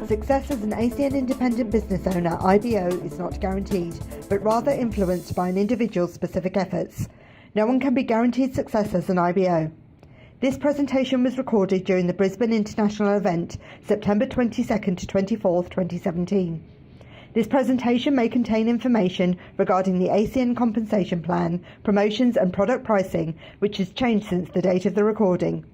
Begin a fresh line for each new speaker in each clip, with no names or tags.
Success as an ACN independent business owner, IBO, is not guaranteed, but rather influenced by an individual's specific efforts. No one can be guaranteed success as an IBO. This presentation was recorded during the Brisbane International event, September 22nd to 24th, 2017. This presentation may contain information regarding the ACN compensation plan, promotions and product pricing, which has changed since the date of the recording.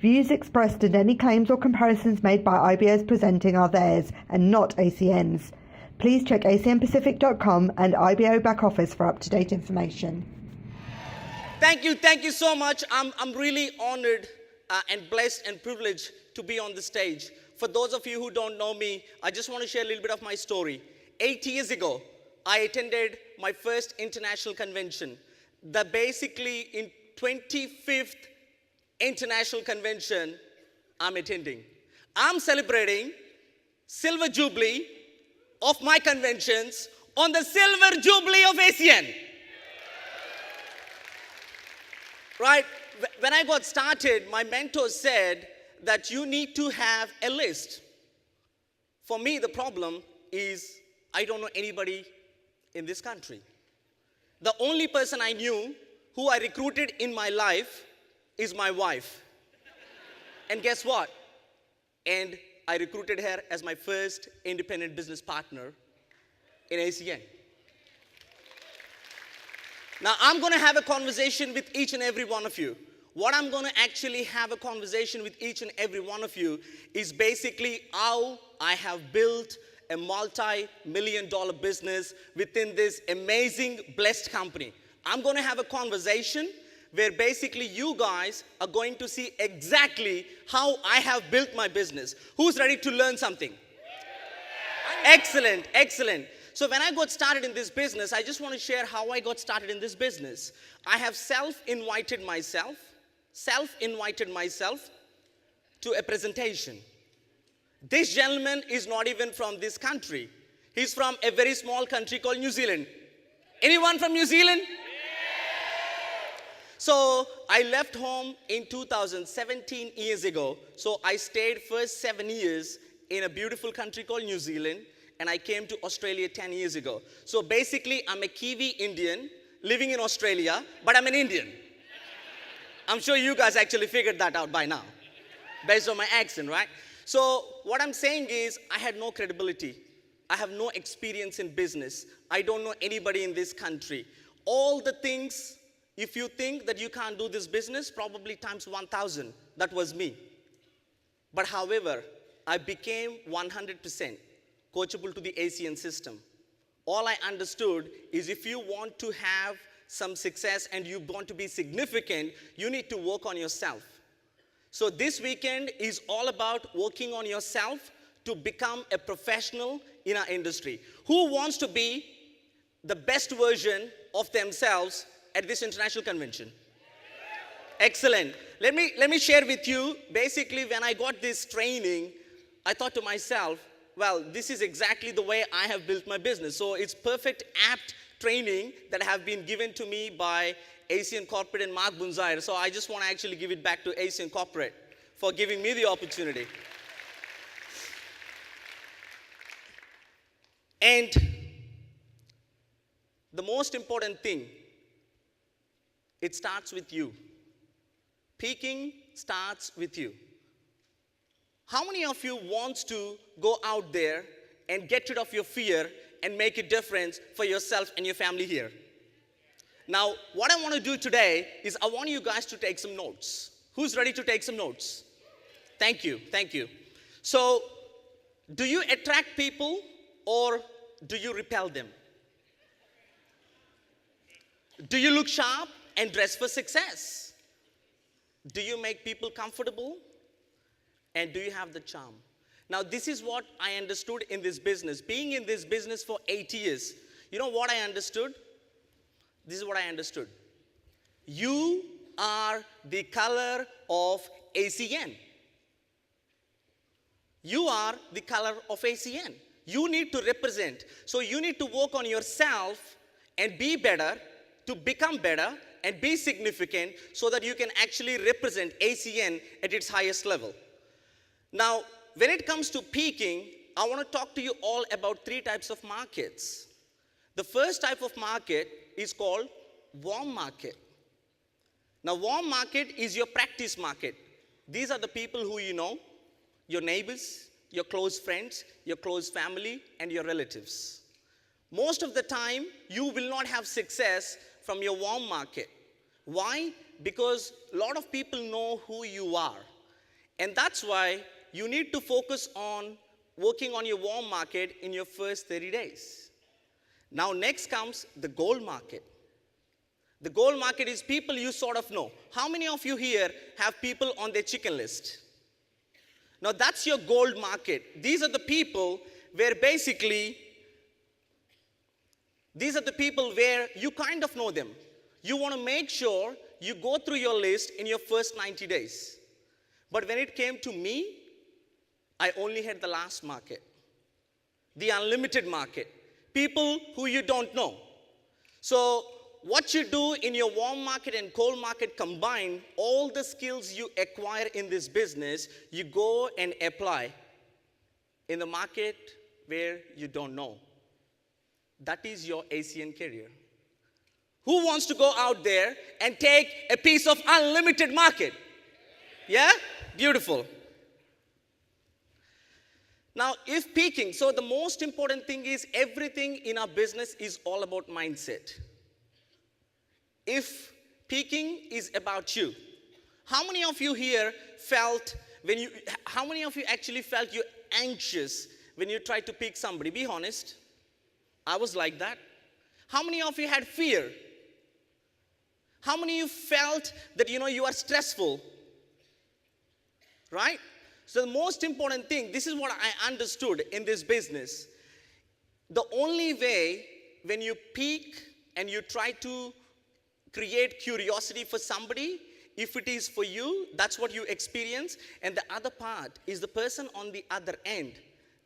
Views expressed and any claims or comparisons made by IBOs presenting are theirs and not ACN's. Please check acnpacific.com and IBO back office for up-to-date information.
Thank you so much. I'm really honored and blessed and privileged to be on the stage. For those of you who don't know me, I just want to share a little bit of my story. 8 years ago, I attended my first international convention. Basically in 25th international convention I'm attending. I'm celebrating Silver Jubilee of my conventions on the Silver Jubilee of ACN. Right? When I got started, my mentor said that you need to have a list. For me, the problem is I don't know anybody in this country. The only person I knew who I recruited in my life is my wife. And guess what? And I recruited her as my first independent business partner in ACN. Now, I'm going to have a conversation with each and every one of you. What I'm going to actually have a conversation with each and every one of you is basically how I have built a multi-million-dollar business within this amazing, blessed company. I'm going to have a conversation where basically you guys are going to see exactly how I have built my business. Who's ready to learn something? Excellent, excellent. So when I got started in this business, I just want to share how I got started in this business. I have self-invited myself to a presentation. This gentleman is not even from this country. He's from a very small country called New Zealand. Anyone from New Zealand? So I left home in 2017 years ago. So I stayed first 7 years in a beautiful country called New Zealand, and I came to Australia 10 years ago. So basically, I'm a Kiwi Indian living in Australia, but I'm an Indian. I'm sure you guys actually figured that out by now, based on my accent, right? So what I'm saying is, I had no credibility. I have no experience in business. I don't know anybody in this country. All the things, if you think that you can't do this business, probably times 1,000, that was me. But however, I became 100% coachable to the ACN system. All I understood is if you want to have some success and you want to be significant, you need to work on yourself. So this weekend is all about working on yourself to become a professional in our industry. Who wants to be the best version of themselves at this international convention? Excellent. Let me share with you, basically when I got this training, I thought to myself, well, this is exactly the way I have built my business. So it's perfect, apt training that have been given to me by ACN Corporate and Mark Bunzair. So I just want to actually give it back to ACN Corporate for giving me the opportunity. And the most important thing, it starts with you. Piquing starts with you. How many of you wants to go out there and get rid of your fear and make a difference for yourself and your family here? Now, what I want to do today is I want you guys to take some notes. Who's ready to take some notes? Thank you, thank you. So, do you attract people or do you repel them? Do you look sharp and dress for success? Do you make people comfortable? And do you have the charm? Now, this is what I understood in this business. Being in this business for 8 years, you know what I understood? This is what I understood. You are the color of ACN. You are the color of ACN. You need to represent. So you need to work on yourself and be better, to become better, and be significant so that you can actually represent ACN at its highest level. Now, when it comes to peaking, I want to talk to you all about 3 types of markets. The first type of market is called warm market. Now, warm market is your practice market. These are the people who you know, your neighbors, your close friends, your close family, and your relatives. Most of the time, you will not have success from your warm market. Why? Because a lot of people know who you are. And that's why you need to focus on working on your warm market in your first 30 days. Now, next comes the gold market. The gold market is people you sort of know. How many of you here have people on their chicken list? Now, that's your gold market. These are the people where you kind of know them. You want to make sure you go through your list in your first 90 days. But when it came to me, I only had the last market, the unlimited market, people who you don't know. So what you do in your warm market and cold market combined, all the skills you acquire in this business, you go and apply in the market where you don't know. That is your ACN career. Who wants to go out there and take a piece of unlimited market? Yeah? Beautiful. Now, if peaking, so the most important thing is everything in our business is all about mindset. If peaking is about you, how many of you here how many of you actually felt you anxious when you tried to peak somebody? Be honest. I was like that. How many of you had fear? How many of you felt that you are stressful? Right? So the most important thing, this is what I understood in this business. The only way when you peak and you try to create curiosity for somebody, if it is for you, that's what you experience. And the other part is the person on the other end,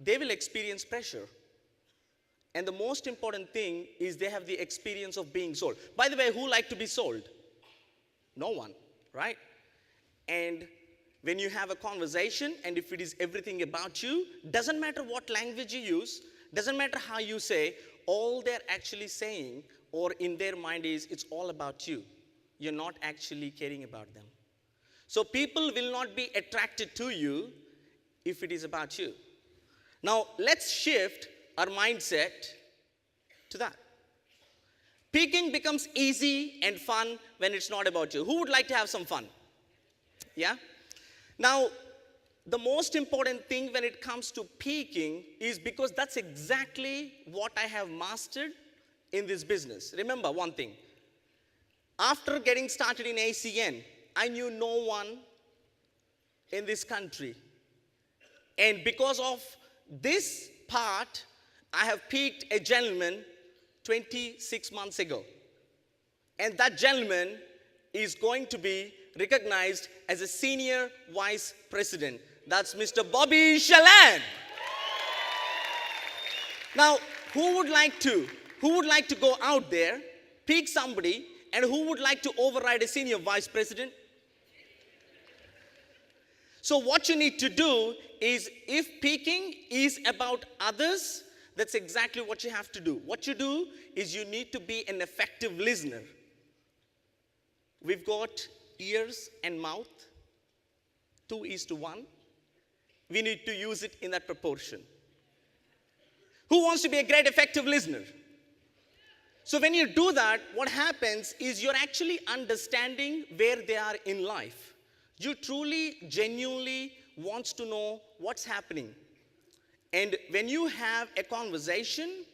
they will experience pressure. And the most important thing is they have the experience of being sold. By the way, who like to be sold? No one, right? And when you have a conversation, and if it is everything about you, doesn't matter what language you use, doesn't matter how you say, all they're actually saying or in their mind is, it's all about you. You're not actually caring about them. So people will not be attracted to you if it is about you. Now, let's shift our mindset to that. Peaking becomes easy and fun when it's not about you. Who would like to have some fun? Yeah? Now, the most important thing when it comes to peaking is because that's exactly what I have mastered in this business. Remember one thing. After getting started in ACN, I knew no one in this country. And because of this part, I have peaked a gentleman 26 months ago. And that gentleman is going to be recognized as a senior vice president. That's Mr. Bobby Shalan. Now, who would like to go out there, peak somebody, and who would like to override a senior vice president? So what you need to do is, if peaking is about others, that's exactly what you have to do. What you do is you need to be an effective listener. We've got ears and mouth, 2:1. We need to use it in that proportion. Who wants to be a great effective listener? So when you do that, what happens is you're actually understanding where they are in life. You truly, genuinely wants to know what's happening. And when you have a conversation,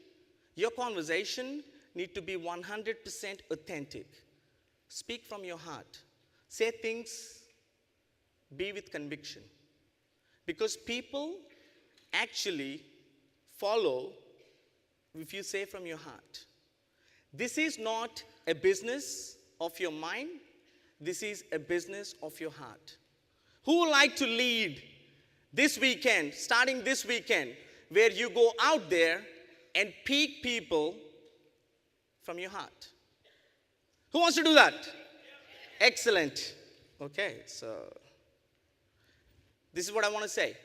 your conversation need to be 100% authentic. Speak from your heart. Say things, be with conviction. Because people actually follow if you say from your heart. This is not a business of your mind. This is a business of your heart. Who would like to lead this weekend, starting this weekend, where you go out there and pick people from your heart? Who wants to do that? Excellent. Okay, so this is what I want to say.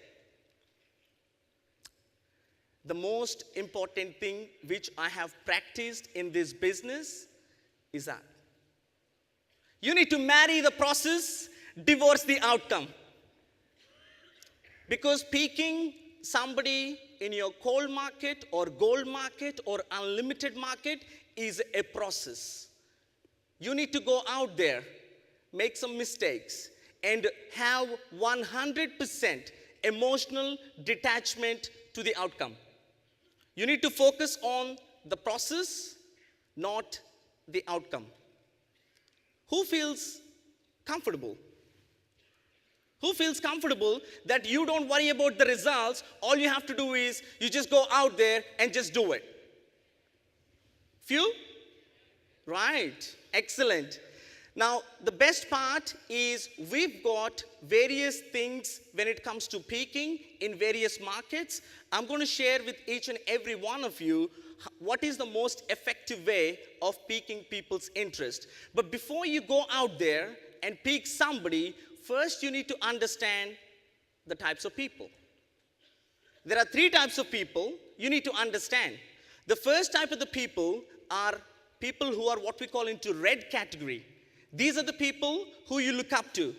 The most important thing which I have practiced in this business is that you need to marry the process, divorce the outcome. Because picking somebody in your coal market or gold market or unlimited market is a process. You need to go out there, make some mistakes, and have 100% emotional detachment to the outcome. You need to focus on the process, not the outcome. Who feels comfortable? Who feels comfortable that you don't worry about the results? All you have to do is you just go out there and just do it. Few? Right. Excellent. Now, the best part is we've got various things when it comes to peaking in various markets. I'm going to share with each and every one of you what is the most effective way of piquing people's interest. But before you go out there and pique somebody, first you need to understand the types of people. There are 3 types of people you need to understand. The first type of the people are people who are what we call into red category. These are the people who you look up to.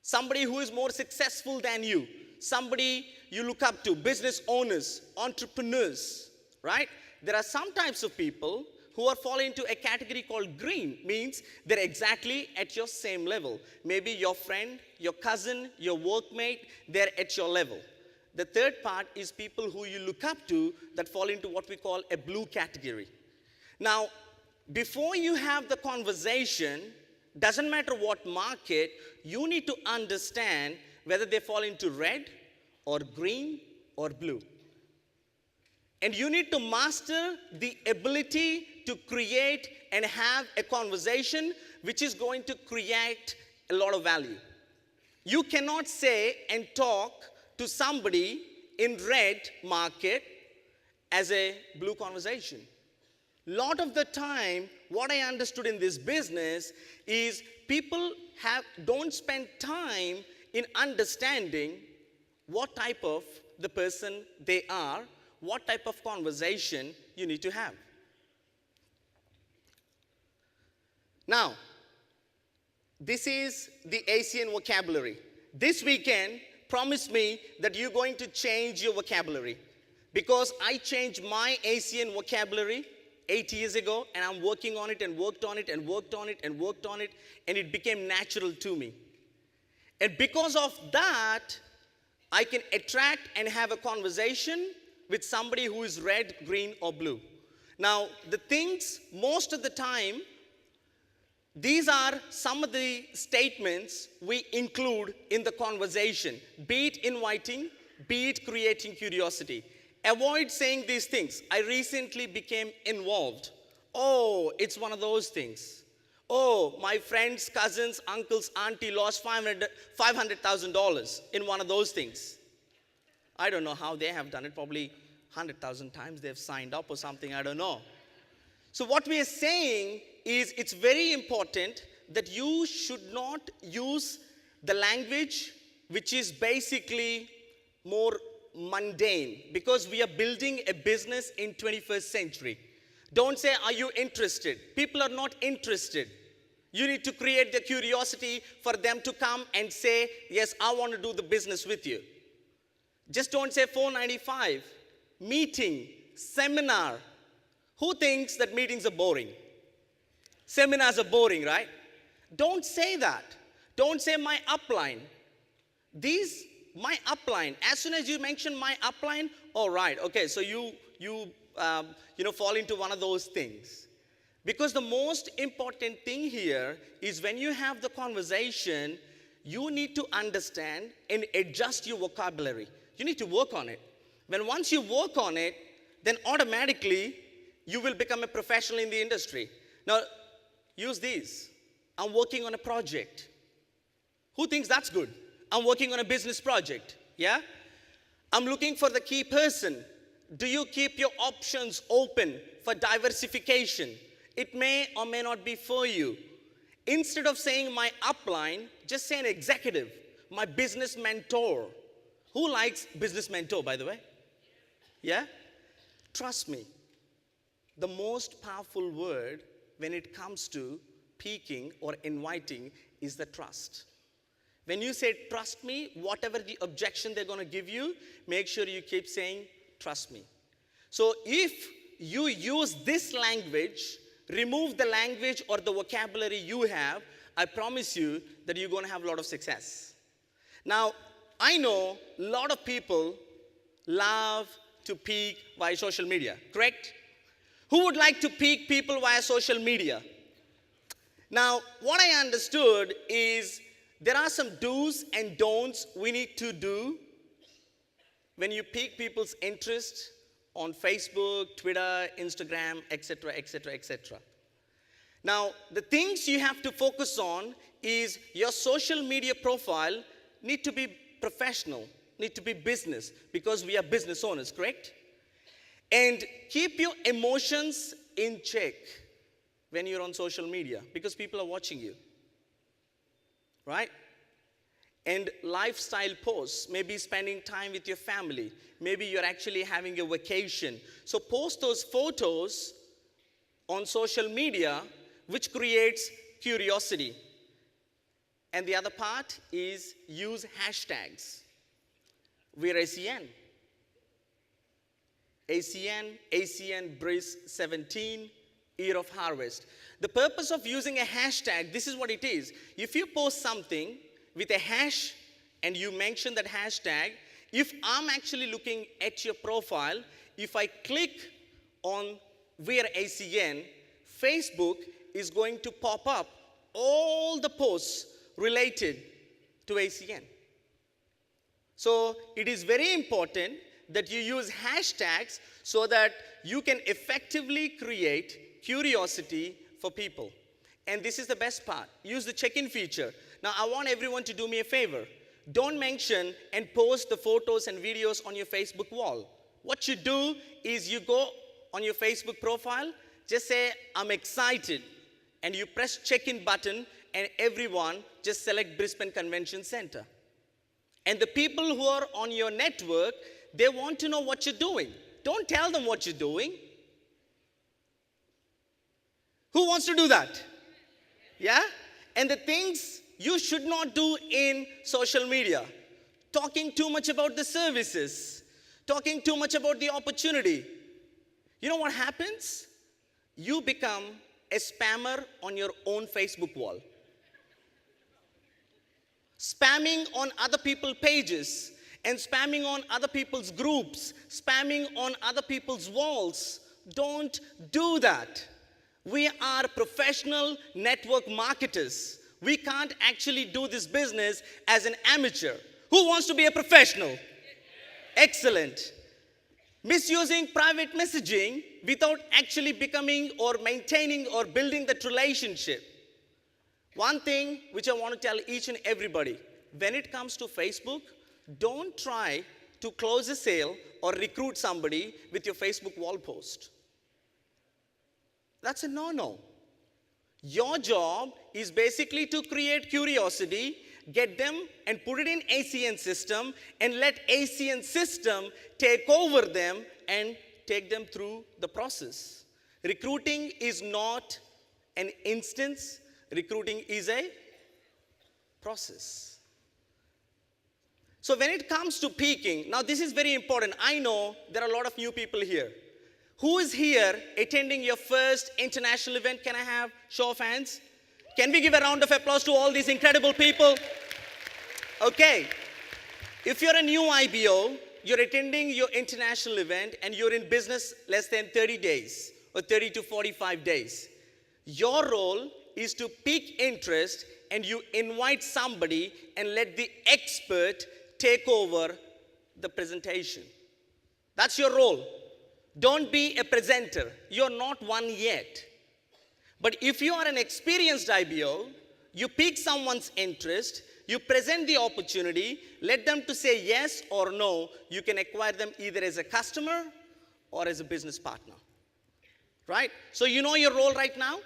Somebody who is more successful than you. Somebody you look up to, business owners, entrepreneurs, right? There are some types of people who are falling into a category called green, means they're exactly at your same level. Maybe your friend, your cousin, your workmate, they're at your level. The third part is people who you look up to that fall into what we call a blue category. Now, before you have the conversation, doesn't matter what market, you need to understand whether they fall into red or green or blue. And you need to master the ability to create and have a conversation which is going to create a lot of value. You cannot say and talk to somebody in red market as a blue conversation. Lot of the time, what I understood in this business is people don't spend time in understanding what type of the person they are, what type of conversation you need to have. Now, this is the ACN vocabulary. This weekend, promise me that you're going to change your vocabulary, because I changed my ACN vocabulary 8 years ago, and I'm working on it and worked on it and worked on it and worked on it, and it became natural to me. And because of that, I can attract and have a conversation with somebody who is red, green, or blue. Now, the things, most of the time, these are some of the statements we include in the conversation, be it inviting, be it creating curiosity. Avoid saying these things. I recently became involved. Oh, it's one of those things. Oh, my friends, cousins, uncles, auntie lost $500,000 in one of those things. I don't know how they have done it. Probably 100,000 times they've signed up or something. I don't know. So what we are saying is it's very important that you should not use the language which is basically more mundane, because we are building a business in 21st century. Don't say, are you interested? People are not interested. You need to create the curiosity for them to come and say, yes, I want to do the business with you. Just don't say $495. Meeting, seminar. Who thinks that meetings are boring? Seminars are boring, right? Don't say that. Don't say my upline. My upline, as soon as you mention my upline, all right, okay, so you fall into one of those things. Because the most important thing here is when you have the conversation, you need to understand and adjust your vocabulary. You need to work on it. Once you work on it, then automatically you will become a professional in the industry. Now, use these. I'm working on a project. Who thinks that's good? I'm working on a business project, yeah? I'm looking for the key person. Do you keep your options open for diversification? It may or may not be for you. Instead of saying my upline, just say an executive, my business mentor. Who likes business mentor, by the way? Yeah? Trust me, the most powerful word when it comes to piquing or inviting is the trust. When you say trust me, whatever the objection they're going to give you, make sure you keep saying trust me. So if you use this language, remove the language or the vocabulary you have, I promise you that you're going to have a lot of success. Now, I know a lot of people love to pique via social media, correct? Who would like to pique people via social media? Now, what I understood is there are some do's and don'ts we need to do when you pique people's interest on Facebook, Twitter, Instagram, etc., etc., etc. Now, the things you have to focus on is your social media profile need to be professional, need to be business, because we are business owners, correct? And keep your emotions in check when you're on social media, because people are watching you, right? And lifestyle posts, maybe spending time with your family, maybe you're actually having a vacation. So post those photos on social media, which creates curiosity. And the other part is use hashtags. We're ACN. ACN Breeze 17, Year of Harvest. The purpose of using a hashtag, this is what it is. If you post something with a hash and you mention that hashtag, if I'm actually looking at your profile, if I click on We're ACN, Facebook is going to pop up all the posts related to ACN. So it is very important that you use hashtags so that you can effectively create curiosity for people. And this is the best part. Use the check-in feature. Now, I want everyone to do me a favor. Don't mention and post the photos and videos on your Facebook wall. What you do is you go on your Facebook profile, just say, I'm excited, and you press check-in button, and everyone just select Brisbane Convention Center. And the people who are on your network, they want to know what you're doing. Don't tell them what you're doing. Who wants to do that? Yeah? And the things you should not do in social media. Talking too much about the services. Talking too much about the opportunity. You know what happens? You become a spammer on your own Facebook wall. Spamming on other people's pages and spamming on other people's groups, spamming on other people's walls. Don't do that. We are professional network marketers. We can't actually do this business as an amateur. Who wants to be a professional? Excellent. Misusing private messaging without actually becoming or maintaining or building that relationship. One thing which I want to tell each and everybody, when it comes to Facebook, don't try to close a sale or recruit somebody with your Facebook wall post. That's a no-no. Your job is basically to create curiosity, get them and put it in ACN system, and let ACN system take over them and take them through the process. Recruiting is not an instance. Recruiting is a process. So when it comes to piquing, now this is very important. I know there are a lot of new people here. Who is here attending your first international event? Can I have show of hands? Can we give a round of applause to all these incredible people? Okay. If you're a new IBO, you're attending your international event and you're in business less than 30 days or 30 to 45 days. Your role is to pique interest and you invite somebody and let the expert take over the presentation. That's your role. Don't be a presenter. You're not one yet. But if you are an experienced IBO, you pique someone's interest, you present the opportunity, let them to say yes or no. You can acquire them either as a customer or as a business partner. right? So you know your role right now?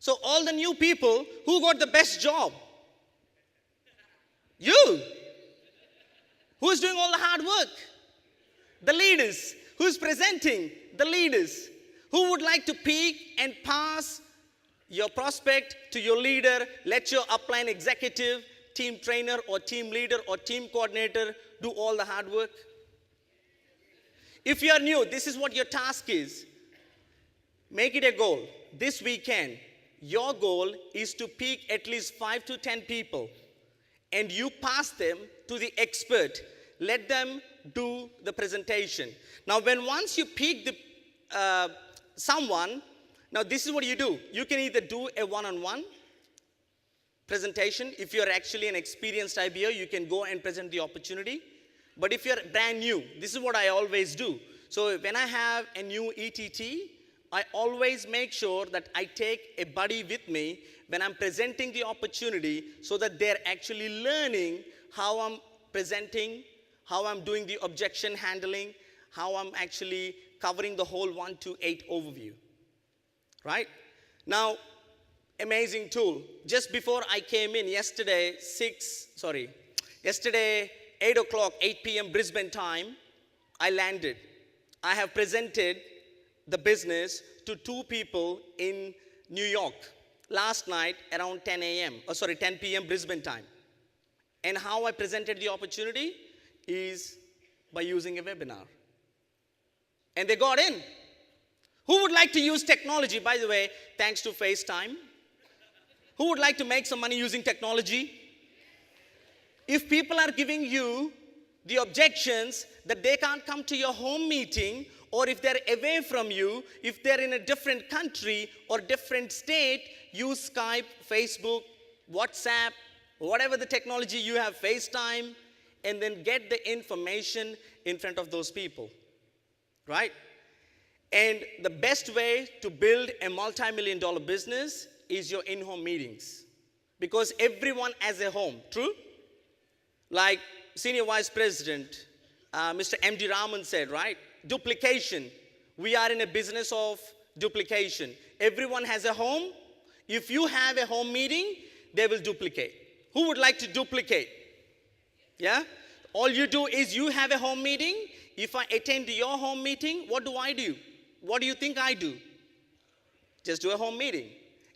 So all the new people, who got the best job? You. Who's doing all the hard work? The leaders. Who's presenting? The leaders. Who would like to peak and pass your prospect to your leader? Let your upline executive, team trainer or team leader or team coordinator do all the hard work. If you are new, this is what your task is. Make it a goal. This weekend, your goal is to peak at least 5 to 10 people, and you pass them to the expert. Let them do the presentation. Now, once you peak someone, now this is what you do. You can either do a one-on-one presentation. If you're actually an experienced IBO, you can go and present the opportunity. But if you're brand new, this is what I always do. So when I have a new ETT, I always make sure that I take a buddy with me when I'm presenting the opportunity so that they're actually learning how I'm presenting, how I'm doing the objection handling, how I'm actually covering the whole 1 to 8 overview, right? Now, amazing tool. Just before I came in yesterday, 8 o'clock, 8 p.m. Brisbane time, I landed. I have presented the business to 2 people in New York last night around 10 p.m. Brisbane time. And how I presented the opportunity is by using a webinar. And they got in. Who would like to use technology, by the way, thanks to FaceTime? Who would like to make some money using technology? If people are giving you the objections that they can't come to your home meeting, or if they're away from you, if they're in a different country or different state, use Skype, Facebook, WhatsApp, whatever the technology you have, FaceTime, and then get the information in front of those people, right? And the best way to build a multi-million-dollar business is your in-home meetings. Because everyone has a home, true? Like Senior Vice President, Mr. M.D. Raman said, right? Duplication. We are in a business of duplication. Everyone has a home. If you have a home meeting, they will duplicate. Who would like to duplicate? Yeah? All you do is you have a home meeting. If I attend your home meeting, what do I do? What do you think I do? Just do a home meeting.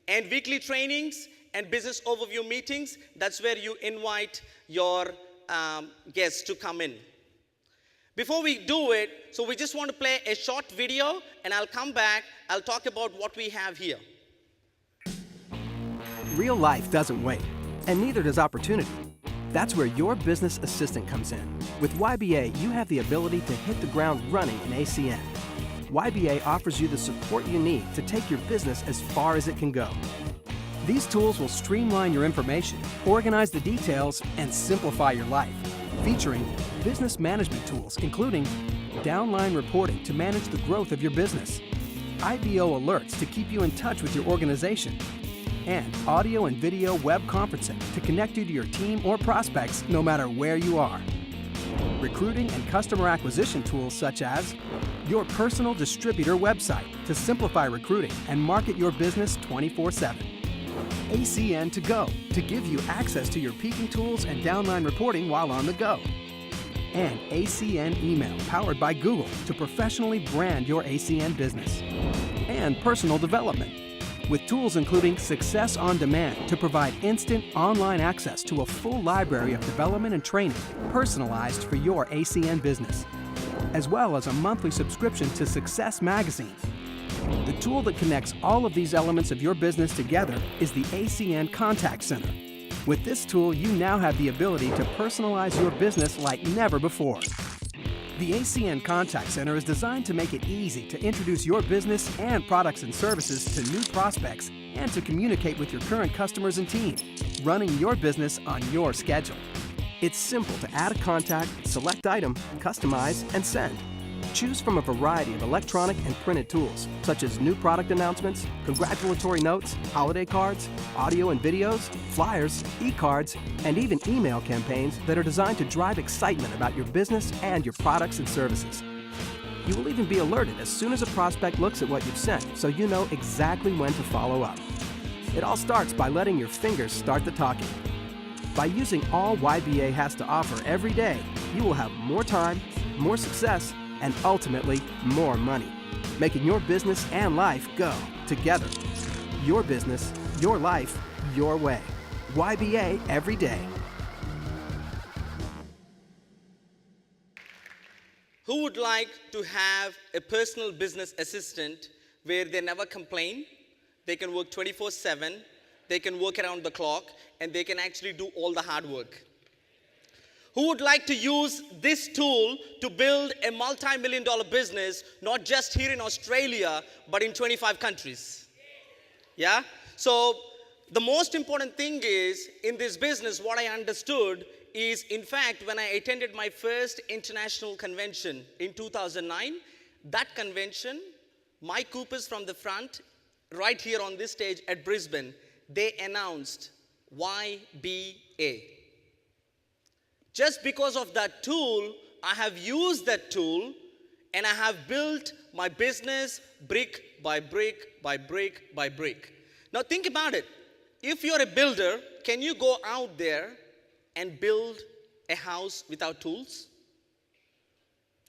And weekly trainings and business overview meetings, that's where you invite your guests to come in. Before we do it, so we just want to play a short video, and I'll come back. I'll talk about what we have here.
Real life doesn't wait, and neither does opportunity. That's where your business assistant comes in. With YBA, you have the ability to hit the ground running in ACN. YBA offers you the support you need to take your business as far as it can go. These tools will streamline your information, organize the details, and simplify your life, featuring business management tools, including downline reporting to manage the growth of your business, IBO alerts to keep you in touch with your organization, and audio and video web conferencing to connect you to your team or prospects no matter where you are. Recruiting and customer acquisition tools such as your personal distributor website to simplify recruiting and market your business 24/7. ACN to Go to give you access to your peaking tools and downline reporting while on the go. And ACN Email powered by Google to professionally brand your ACN business. And personal development with tools including Success on Demand to provide instant online access to a full library of development and training personalized for your ACN business, as well as a monthly subscription to Success Magazine. The tool that connects all of these elements of your business together is the ACN Contact Center. With this tool, you now have the ability to personalize your business like never before. The ACN Contact Center is designed to make it easy to introduce your business and products and services to new prospects and to communicate with your current customers and team, running your business on your schedule. It's simple to add a contact, select item, customize, and send. Choose from a variety of electronic and printed tools, such as new product announcements, congratulatory notes, holiday cards, audio and videos, flyers, e-cards, and even email campaigns that are designed to drive excitement about your business and your products and services. You will even be alerted as soon as a prospect looks at what you've sent, so you know exactly when to follow up. It all starts by letting your fingers start the talking. By using all YBA has to offer every day, you will have more time, more success, and ultimately more money, making your business and life go together. Your business, your life, your way. YBA every day.
Who would like to have a personal business assistant where they never complain, they can work 24/7, they can work around the clock, and they can actually do all the hard work? Who would like to use this tool to build a multi-million-dollar business, not just here in Australia, but in 25 countries? Yeah? So the most important thing is, in this business, what I understood is, in fact, when I attended my first international convention in 2009, that convention, Mike Cooper's from the front, right here on this stage at Brisbane, they announced YBA. Just because of that tool, I have used that tool and I have built my business brick by brick by brick by brick. Now think about it. If you're a builder, can you go out there and build a house without tools?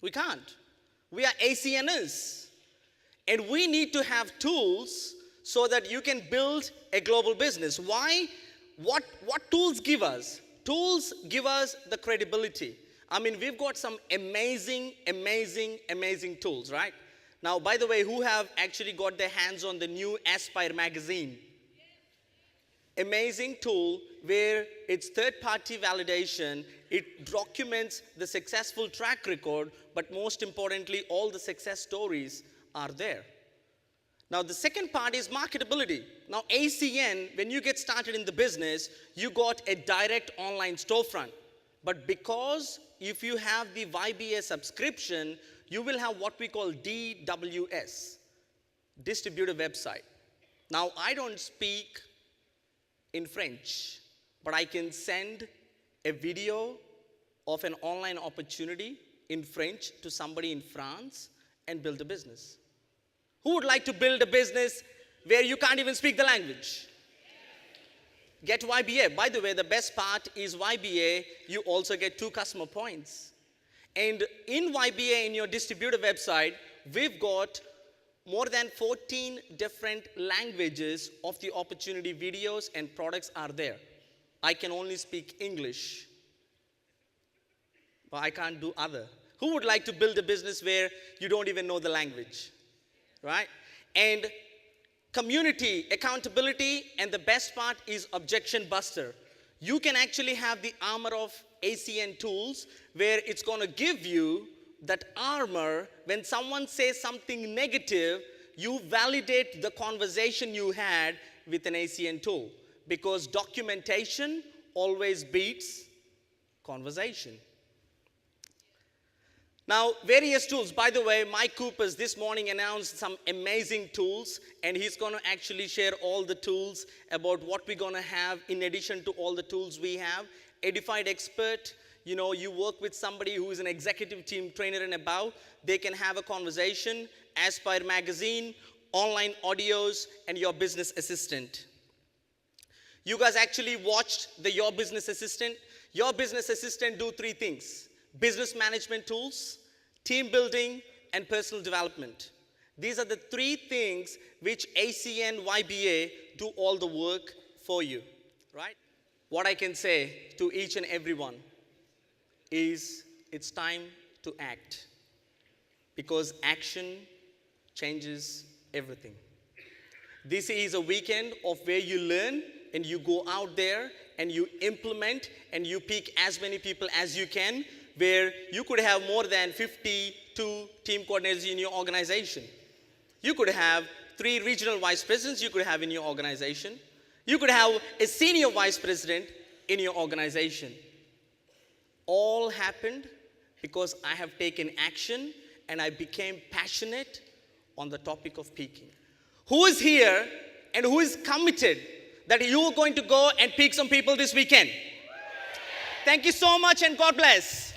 We can't. We are ACNers. And we need to have tools so that you can build a global business. Why? What tools give us? Tools give us the credibility. I mean, we've got some amazing, amazing, amazing tools, right? Now, by the way, who have actually got their hands on the new Aspire magazine? Amazing tool where it's third-party validation. It documents the successful track record, but most importantly, all the success stories are there. Now, the second part is marketability. Now, ACN, when you get started in the business, you got a direct online storefront. But because if you have the YBA subscription, you will have what we call DWS, distributor website. Now, I don't speak in French, but I can send a video of an online opportunity in French to somebody in France and build a business. Who would like to build a business where you can't even speak the language? Get YBA. By the way, the best part is YBA, you also get 2 customer points. And in YBA, in your distributor website, we've got more than 14 different languages of the opportunity videos and products are there. I can only speak English, but I can't do other. Who would like to build a business where you don't even know the language? Right? And community, accountability, and the best part is objection buster. You can actually have the armor of ACN tools where it's going to give you that armor. When someone says something negative, you validate the conversation you had with an ACN tool, because documentation always beats conversation. Now, various tools. By the way, Mike Coopers this morning announced some amazing tools, and he's going to actually share all the tools about what we're going to have in addition to all the tools we have. Edified Expert, you know, you work with somebody who is an executive team trainer and above, they can have a conversation. Aspire Magazine, online audios, and Your Business Assistant. You guys actually watched the Your Business Assistant. Your Business Assistant do 3 things. Business management tools, team building, and personal development. These are the 3 things which ACN YBA do all the work for you, right? What I can say to each and everyone is it's time to act, because action changes everything. This is a weekend of where you learn and you go out there and you implement and you pick as many people as you can, where you could have more than 52 team coordinators in your organization. You could have 3 regional vice presidents you could have in your organization. You could have a senior vice president in your organization. All happened because I have taken action and I became passionate on the topic of peaking. Who is here and who is committed that you are going to go and peak some people this weekend? Thank you so much and God bless.